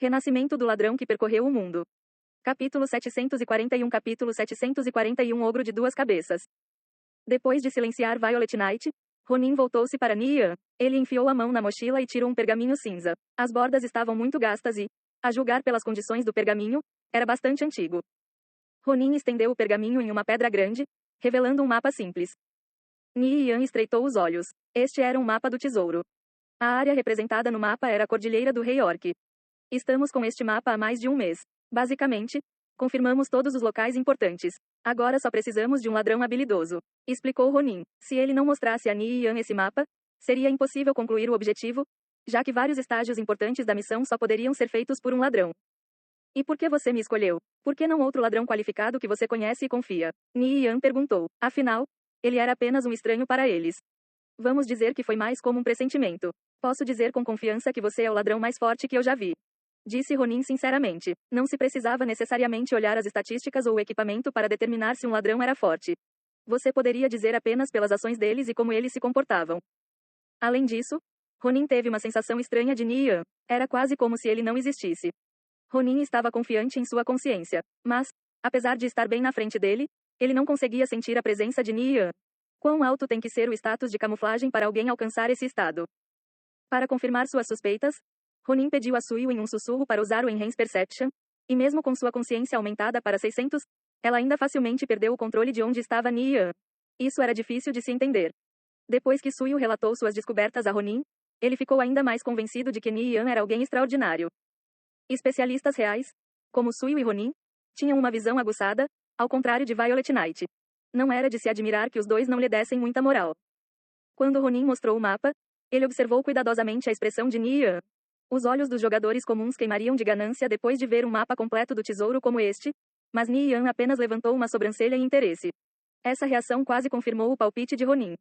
Renascimento do ladrão que percorreu o mundo. Capítulo 741 Capítulo 741 Ogro de duas cabeças. Depois de silenciar Violet Knight, Ronin voltou-se para Nian. Ele enfiou a mão na mochila e tirou um pergaminho cinza. As bordas estavam muito gastas e, a julgar pelas condições do pergaminho, era bastante antigo. Ronin estendeu o pergaminho em uma pedra grande, revelando um mapa simples. Nian estreitou os olhos. Este era um mapa do tesouro. A área representada no mapa era a Cordilheira do Rei Orc. Estamos com este mapa há mais de um mês. Basicamente, confirmamos todos os locais importantes. Agora só precisamos de um ladrão habilidoso, explicou Ronin. Se ele não mostrasse a Nian esse mapa, seria impossível concluir o objetivo, já que vários estágios importantes da missão só poderiam ser feitos por um ladrão. E por que você me escolheu? Por que não outro ladrão qualificado que você conhece e confia? Nian perguntou. Afinal, ele era apenas um estranho para eles. Vamos dizer que foi mais como um pressentimento. Posso dizer com confiança que você é o ladrão mais forte que eu já vi. Disse Ronin sinceramente. Não se precisava necessariamente olhar as estatísticas ou o equipamento para determinar se um ladrão era forte. Você poderia dizer apenas pelas ações deles e como eles se comportavam. Além disso, Ronin teve uma sensação estranha de Nian. Era quase como se ele não existisse. Ronin estava confiante em sua consciência, mas, apesar de estar bem na frente dele, ele não conseguia sentir a presença de Nian. Quão alto tem que ser o status de camuflagem para alguém alcançar esse estado? Para confirmar suas suspeitas, Ronin pediu a Suyu em um sussurro para usar o Enhance Perception, e mesmo com sua consciência aumentada para 600, ela ainda facilmente perdeu o controle de onde estava Nian. Isso era difícil de se entender. Depois que Suyu relatou suas descobertas a Ronin, ele ficou ainda mais convencido de que Nian era alguém extraordinário. Especialistas reais, como Suyu e Ronin, tinham uma visão aguçada, ao contrário de Violet Knight. Não era de se admirar que os dois não lhe dessem muita moral. Quando Ronin mostrou o mapa, ele observou cuidadosamente a expressão de Nian. Os olhos dos jogadores comuns queimariam de ganância depois de ver um mapa completo do tesouro como este, mas Nian apenas levantou uma sobrancelha em interesse. Essa reação quase confirmou o palpite de Ronin.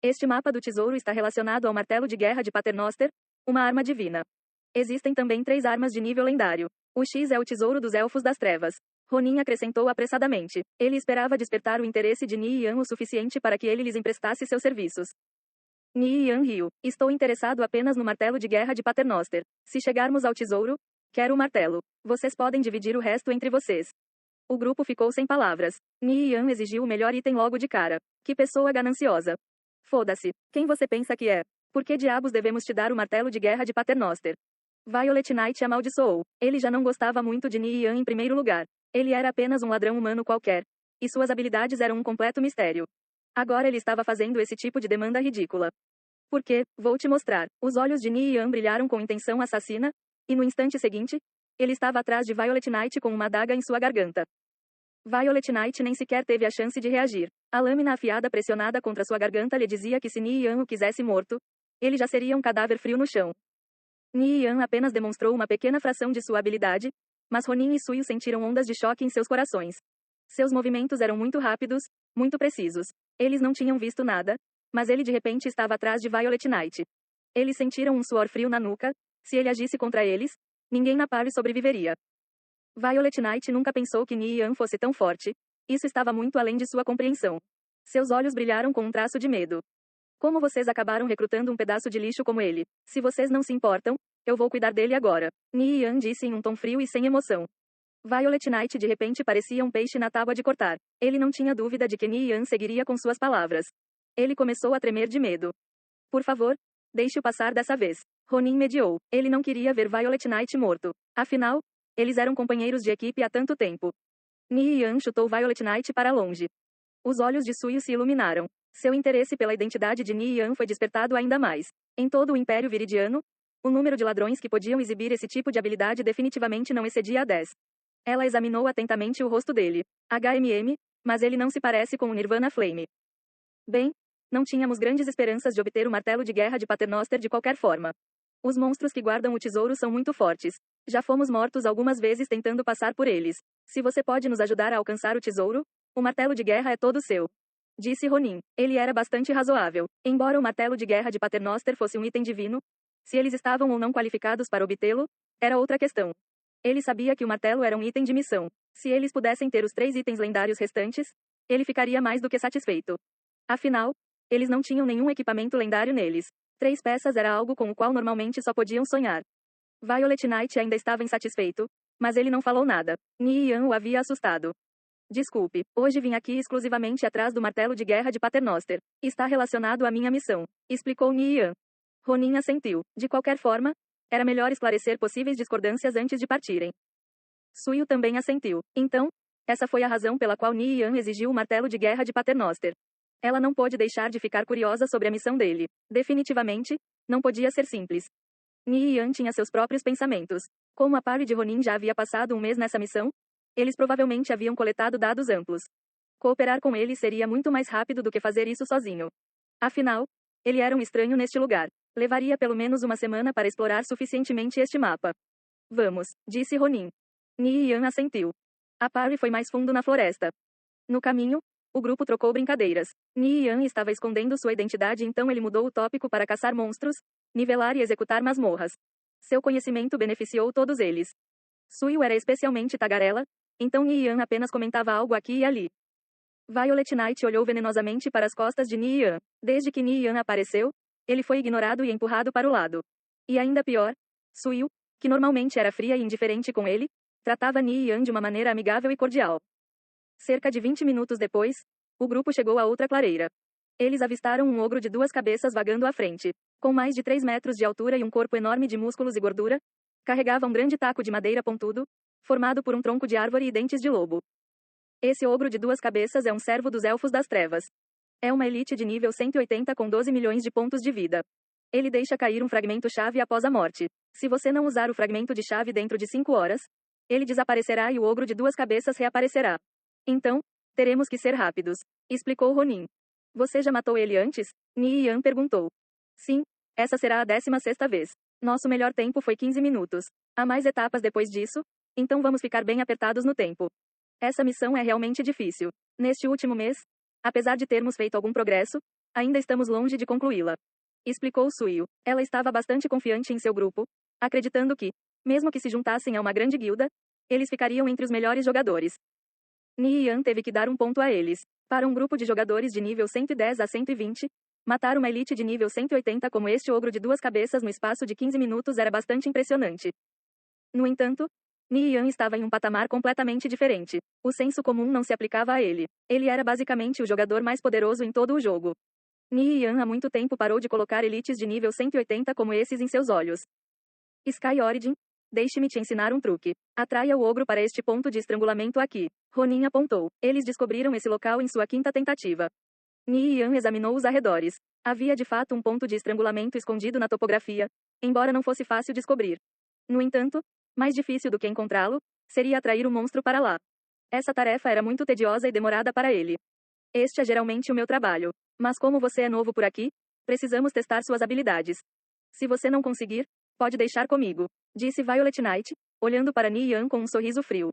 Este mapa do tesouro está relacionado ao martelo de guerra de Paternoster, uma arma divina. Existem também 3 armas de nível lendário. O X é o tesouro dos Elfos das Trevas. Ronin acrescentou apressadamente. Ele esperava despertar o interesse de Nian o suficiente para que ele lhes emprestasse seus serviços. Nian riu. Estou interessado apenas no martelo de guerra de Paternoster. Se chegarmos ao tesouro, quero o martelo. Vocês podem dividir o resto entre vocês. O grupo ficou sem palavras. Nian exigiu o melhor item logo de cara. Que pessoa gananciosa. Foda-se. Quem você pensa que é? Por que diabos devemos te dar o martelo de guerra de Paternoster? Violet Knight amaldiçoou. Ele já não gostava muito de Nian em primeiro lugar. Ele era apenas um ladrão humano qualquer. E suas habilidades eram um completo mistério. Agora ele estava fazendo esse tipo de demanda ridícula. Porque, vou te mostrar. Os olhos de Nian brilharam com intenção assassina, e no instante seguinte, ele estava atrás de Violet Knight com uma adaga em sua garganta. Violet Knight nem sequer teve a chance de reagir. A lâmina afiada pressionada contra sua garganta lhe dizia que se Nian o quisesse morto, ele já seria um cadáver frio no chão. Nian apenas demonstrou uma pequena fração de sua habilidade, mas Ronin e Suyu sentiram ondas de choque em seus corações. Seus movimentos eram muito rápidos, muito precisos. Eles não tinham visto nada, mas ele de repente estava atrás de Violet Knight. Eles sentiram um suor frio na nuca. Se ele agisse contra eles, ninguém na party sobreviveria. Violet Knight nunca pensou que Nian fosse tão forte. Isso estava muito além de sua compreensão. Seus olhos brilharam com um traço de medo. Como vocês acabaram recrutando um pedaço de lixo como ele? Se vocês não se importam, eu vou cuidar dele agora. Nian disse em um tom frio e sem emoção. Violet Knight de repente parecia um peixe na tábua de cortar. Ele não tinha dúvida de que Nian seguiria com suas palavras. Ele começou a tremer de medo. Por favor, deixe-o passar dessa vez. Ronin mediou. Ele não queria ver Violet Knight morto. Afinal, eles eram companheiros de equipe há tanto tempo. Nian chutou Violet Knight para longe. Os olhos de Suyu se iluminaram. Seu interesse pela identidade de Nian foi despertado ainda mais. Em todo o Império Viridiano, o número de ladrões que podiam exibir esse tipo de habilidade definitivamente não excedia a 10. Ela examinou atentamente o rosto dele. Mas ele não se parece com o Nirvana Flame. Bem, não tínhamos grandes esperanças de obter o martelo de guerra de Paternoster de qualquer forma. Os monstros que guardam o tesouro são muito fortes. Já fomos mortos algumas vezes tentando passar por eles. Se você pode nos ajudar a alcançar o tesouro, o martelo de guerra é todo seu. Disse Ronin. Ele era bastante razoável. Embora o martelo de guerra de Paternoster fosse um item divino, se eles estavam ou não qualificados para obtê-lo, era outra questão. Ele sabia que o martelo era um item de missão. Se eles pudessem ter os 3 itens lendários restantes, ele ficaria mais do que satisfeito. Afinal, eles não tinham nenhum equipamento lendário neles. 3 peças era algo com o qual normalmente só podiam sonhar. Violet Knight ainda estava insatisfeito, mas ele não falou nada. Nian o havia assustado. Desculpe, hoje vim aqui exclusivamente atrás do martelo de guerra de Paternoster. Está relacionado à minha missão, explicou Nian. Ronin assentiu. De qualquer forma, era melhor esclarecer possíveis discordâncias antes de partirem. Suyu também assentiu. Então, essa foi a razão pela qual Nian exigiu o martelo de guerra de Paternoster. Ela não pôde deixar de ficar curiosa sobre a missão dele. Definitivamente, não podia ser simples. Nian tinha seus próprios pensamentos. Como a party de Ronin já havia passado um mês nessa missão, eles provavelmente haviam coletado dados amplos. Cooperar com ele seria muito mais rápido do que fazer isso sozinho. Afinal, ele era um estranho neste lugar. Levaria pelo menos uma semana para explorar suficientemente este mapa. Vamos, disse Ronin. Nian assentiu. A party foi mais fundo na floresta. No caminho, o grupo trocou brincadeiras. Nian estava escondendo sua identidade, então ele mudou o tópico para caçar monstros, nivelar e executar masmorras. Seu conhecimento beneficiou todos eles. Suyu era especialmente tagarela, então Nian apenas comentava algo aqui e ali. Violet Knight olhou venenosamente para as costas de Nian. Desde que Nian apareceu, ele foi ignorado e empurrado para o lado. E ainda pior, Suyu, que normalmente era fria e indiferente com ele, tratava Nian de uma maneira amigável e cordial. Cerca de 20 minutos depois, o grupo chegou a outra clareira. Eles avistaram um ogro de 2 cabeças vagando à frente. Com mais de 3 metros de altura e um corpo enorme de músculos e gordura, carregava um grande taco de madeira pontudo, formado por um tronco de árvore e dentes de lobo. Esse ogro de 2 cabeças é um servo dos Elfos das Trevas. É uma elite de nível 180 com 12 milhões de pontos de vida. Ele deixa cair um fragmento-chave após a morte. Se você não usar o fragmento de chave dentro de 5 horas, ele desaparecerá e o ogro de 2 cabeças reaparecerá. Então, teremos que ser rápidos, explicou Ronin. Você já matou ele antes? Nian perguntou. Sim, essa será a 16ª vez. Nosso melhor tempo foi 15 minutos. Há mais etapas depois disso, então vamos ficar bem apertados no tempo. Essa missão é realmente difícil. Neste último mês, apesar de termos feito algum progresso, ainda estamos longe de concluí-la. Explicou Suyu. Ela estava bastante confiante em seu grupo, acreditando que, mesmo que se juntassem a uma grande guilda, eles ficariam entre os melhores jogadores. Nian teve que dar um ponto a eles. Para um grupo de jogadores de nível 110 a 120, matar uma elite de nível 180 como este ogro de 2 cabeças no espaço de 15 minutos era bastante impressionante. No entanto, Nian estava em um patamar completamente diferente. O senso comum não se aplicava a ele. Ele era basicamente o jogador mais poderoso em todo o jogo. Nian há muito tempo parou de colocar elites de nível 180 como esses em seus olhos. Sky Origin, deixe-me te ensinar um truque. Atraia o ogro para este ponto de estrangulamento aqui. Ronin apontou. Eles descobriram esse local em sua 5ª tentativa. Nian examinou os arredores. Havia de fato um ponto de estrangulamento escondido na topografia, embora não fosse fácil descobrir. No entanto, mais difícil do que encontrá-lo, seria atrair o monstro para lá. Essa tarefa era muito tediosa e demorada para ele. Este é geralmente o meu trabalho. Mas como você é novo por aqui, precisamos testar suas habilidades. Se você não conseguir, pode deixar comigo, disse Violet Knight, olhando para Nian com um sorriso frio.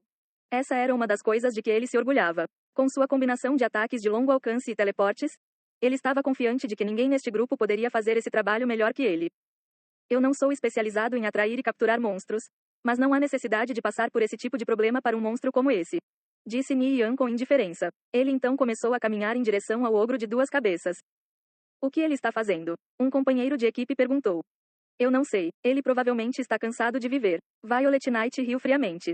Essa era uma das coisas de que ele se orgulhava. Com sua combinação de ataques de longo alcance e teleportes, ele estava confiante de que ninguém neste grupo poderia fazer esse trabalho melhor que ele. Eu não sou especializado em atrair e capturar monstros, mas não há necessidade de passar por esse tipo de problema para um monstro como esse, disse Nian com indiferença. Ele então começou a caminhar em direção ao ogro de 2 cabeças. O que ele está fazendo? Um companheiro de equipe perguntou. Eu não sei, ele provavelmente está cansado de viver. Violet Knight riu friamente.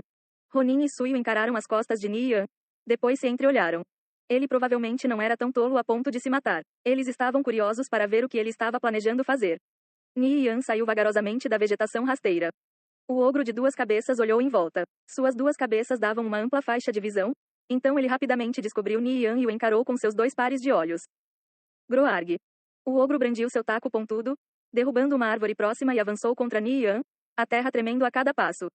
Ronin e Suyu encararam as costas de Nian, depois se entreolharam. Ele provavelmente não era tão tolo a ponto de se matar. Eles estavam curiosos para ver o que ele estava planejando fazer. Nian saiu vagarosamente da vegetação rasteira. O ogro de 2 cabeças olhou em volta. Suas 2 cabeças davam uma ampla faixa de visão, então ele rapidamente descobriu Nian e o encarou com seus 2 pares de olhos. Groarg. O ogro brandiu seu taco pontudo, derrubando uma árvore próxima e avançou contra Nian, a terra tremendo a cada passo.